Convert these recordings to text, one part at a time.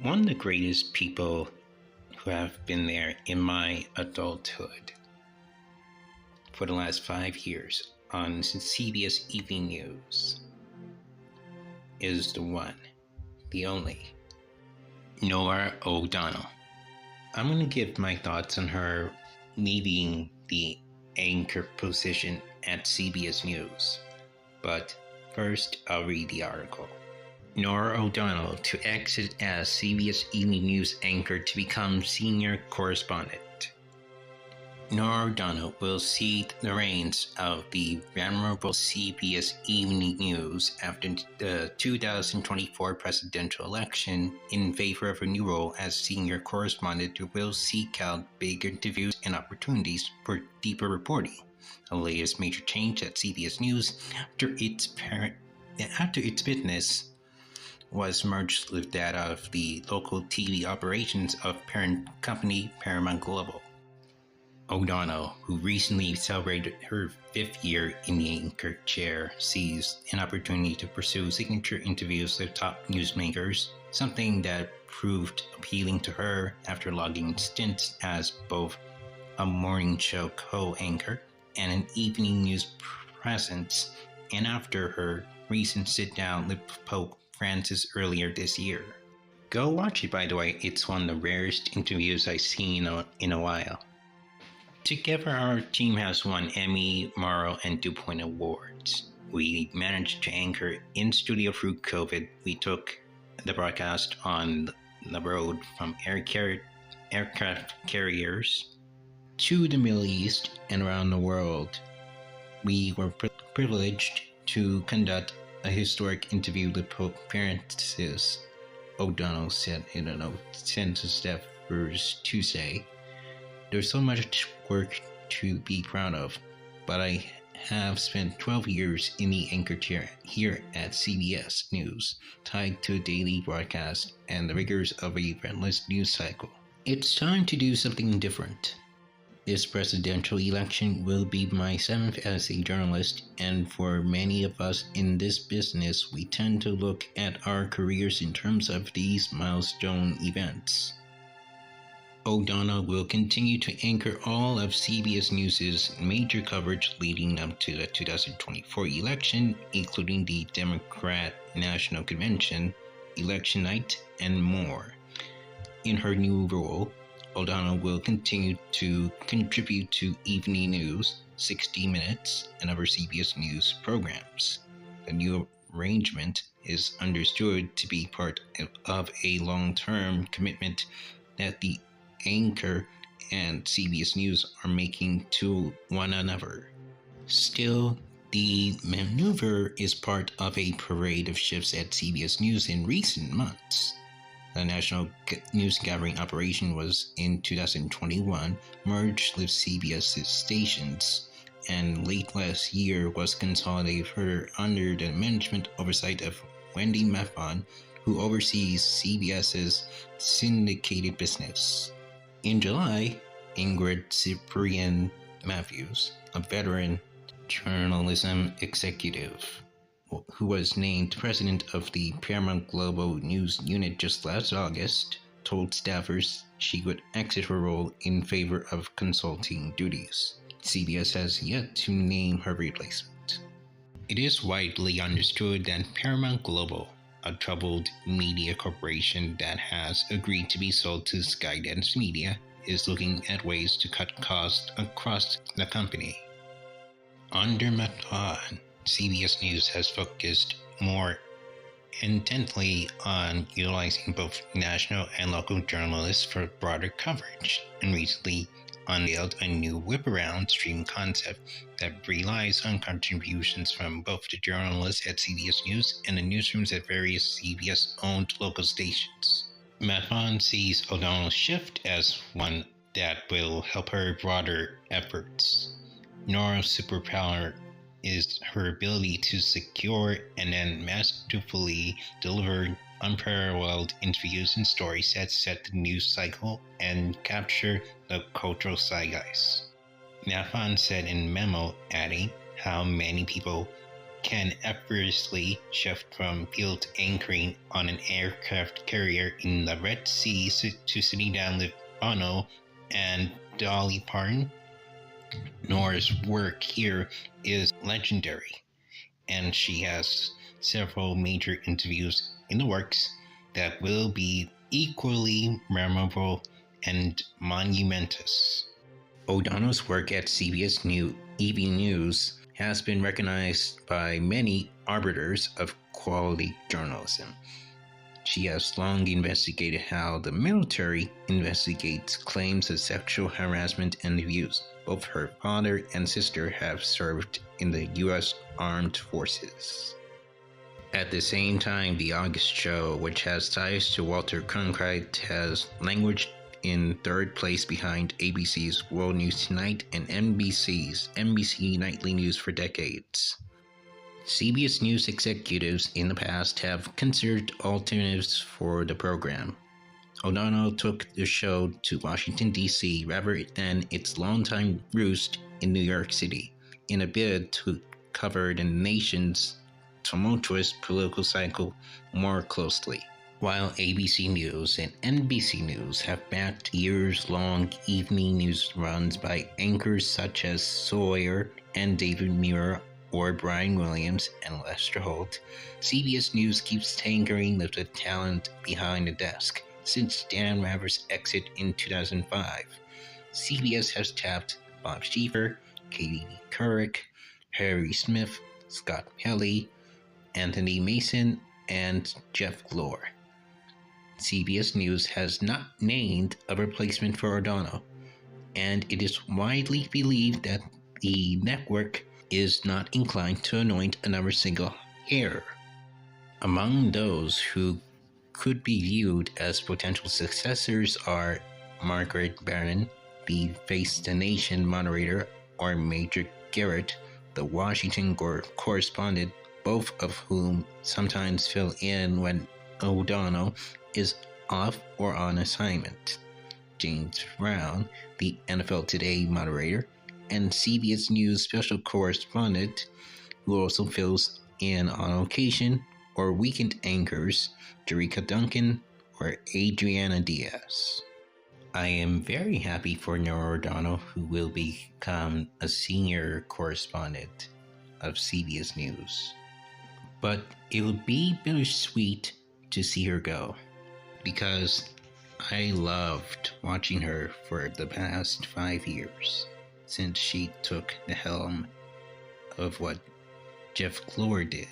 One of the greatest people who have been there in my adulthood for the last 5 years on CBS Evening News is the one, the only, Norah O'Donnell. I'm going to give my thoughts on her leaving the anchor position at CBS News. But first, I'll read the article. Norah O'Donnell to exit as CBS Evening News anchor to become senior correspondent. Norah O'Donnell will cede the reins of the venerable CBS Evening News after the 2024 presidential election in favor of a new role as senior correspondent who will seek out big interviews and opportunities for deeper reporting. The latest major change at CBS News after its business was merged with that of the local TV operations of parent company Paramount Global. O'Donnell, who recently celebrated her 5th year in the anchor chair, seized an opportunity to pursue signature interviews with top newsmakers, something that proved appealing to her after logging stints as both a morning show co-anchor and an evening news presence, and after her recent sit-down with Pope Francis earlier this year. Go watch it, by the way. It's one of the rarest interviews I've seen in a while. Together, our team has won Emmy, Morrow, and DuPont awards. We managed to anchor in studio through COVID. We took the broadcast on the road from aircraft carriers to the Middle East and around the world. We were privileged to conduct a historic interview with Pope Francis, O'Donnell said in a note sent to staffers Tuesday. There's so much work to be proud of, but I have spent 12 years in the anchor chair here at CBS News, tied to a daily broadcast and the rigors of a relentless news cycle. It's time to do something different. This presidential election will be my 7th as a journalist, and for many of us in this business, we tend to look at our careers in terms of these milestone events. O'Donnell will continue to anchor all of CBS News' major coverage leading up to the 2024 election, including the Democrat National Convention, election night, and more. In her new role, O'Donnell will continue to contribute to Evening News, 60 Minutes, and other CBS News programs. The new arrangement is understood to be part of a long-term commitment that the anchor and CBS News are making to one another. Still, the maneuver is part of a parade of shifts at CBS News in recent months. The national news gathering operation was in 2021 merged with CBS's stations, and late last year was consolidated further under the management oversight of Wendy Maffon, who oversees CBS's syndicated business. In July, Ingrid Cyprian Matthews, a veteran journalism executive, who was named president of the Paramount Global News Unit just last August, told staffers she would exit her role in favor of consulting duties. CBS has yet to name her replacement. It is widely understood that Paramount Global, a troubled media corporation that has agreed to be sold to Skydance Media, is looking at ways to cut costs across the company. Under Maffon, CBS News has focused more intently on utilizing both national and local journalists for broader coverage, and recently unveiled a new whip-around stream concept that relies on contributions from both the journalists at CBS News and the newsrooms at various CBS-owned local stations. Maffon sees O'Donnell's shift as one that will help her broader efforts. Norah's superpower is her ability to secure and then masterfully deliver unparalleled interviews and stories that set the news cycle and capture the cultural zeitgeist. Maffon said in a memo, adding how many people can effortlessly shift from field anchoring on an aircraft carrier in the Red Sea to sitting down with Bono and Dolly Parton, Norah's work here is legendary, and she has several major interviews in the works that will be equally memorable and monumentous. O'Donnell's work at CBS Evening News has been recognized by many arbiters of quality journalism. She has long investigated how the military investigates claims of sexual harassment and abuse. Both her father and sister have served in the U.S. Armed Forces. At the same time, The August Show, which has ties to Walter Cronkite, has languished in third place behind ABC's World News Tonight and NBC's NBC Nightly News for decades. CBS News executives in the past have considered alternatives for the program. O'Donnell took the show to Washington, D.C. rather than its longtime roost in New York City, in a bid to cover the nation's tumultuous political cycle more closely. While ABC News and NBC News have backed years-long evening news runs by anchors such as Sawyer and David Muir or Brian Williams and Lester Holt, CBS News keeps tinkering with the talent behind the desk. Since Dan Rather's exit in 2005, CBS has tapped Bob Schieffer, Katie Couric, Harry Smith, Scott Pelley, Anthony Mason, and Jeff Glor. CBS News has not named a replacement for O'Donnell, and it is widely believed that the network is not inclined to anoint another single heir. Among those who could be viewed as potential successors are Margaret Barron, the Face the Nation moderator, or Major Garrett, the Washington correspondent, both of whom sometimes fill in when O'Donnell is off or on assignment, James Brown, the NFL Today moderator, and CBS News special correspondent, who also fills in on occasion, or weekend anchors, Jericka Duncan or Adriana Diaz. I am very happy for Norah O'Donnell, who will become a senior correspondent of CBS News. But it will be bittersweet to see her go, because I loved watching her for the past 5 years, since she took the helm of what Jeff Glor did.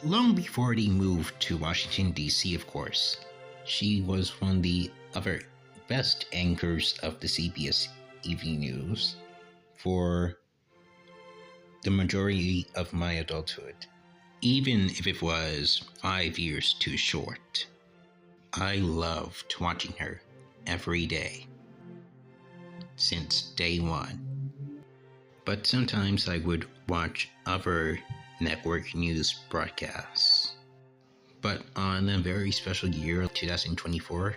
Long before they moved to Washington, D.C., of course, she was one of the other best anchors of the CBS Evening News for the majority of my adulthood, even if it was 5 years too short. I loved watching her every day, since day one. But sometimes I would watch other network news broadcasts. But on a very special year, 2024,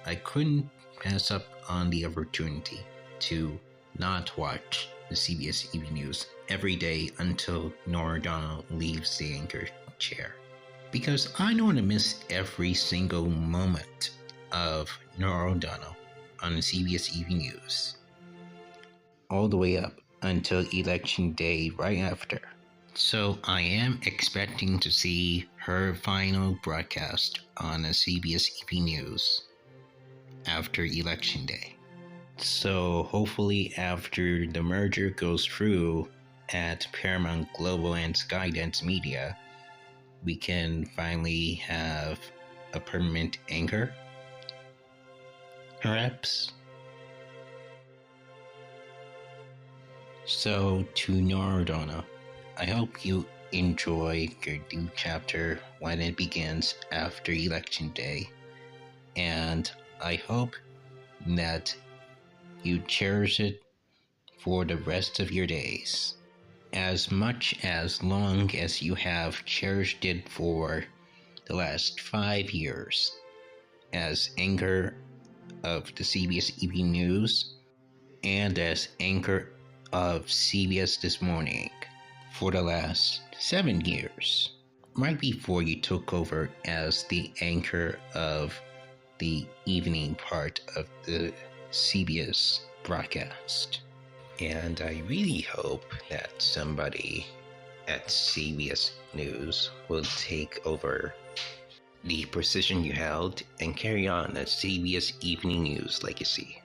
I couldn't pass up on the opportunity to not watch the CBS Evening News every day until Norah O'Donnell leaves the anchor chair. Because I don't want to miss every single moment of Norah O'Donnell on the CBS Evening News, all the way up until Election Day right after. So I am expecting to see her final broadcast on the CBS Evening News after Election Day. So hopefully after the merger goes through at Paramount Global and Skydance Media, we can finally have a permanent anchor, perhaps. So to Norah O'Donnell, I hope you enjoy your new chapter when it begins after Election Day, and I hope that you cherish it for the rest of your days, as long as you have cherished it for the last 5 years as anchor of the CBS Evening News and as anchor of CBS This Morning for the last 7 years, right before you took over as the anchor of the evening part of the CBS broadcast. And I really hope that somebody at CBS News will take over the position you held and carry on the CBS Evening News legacy.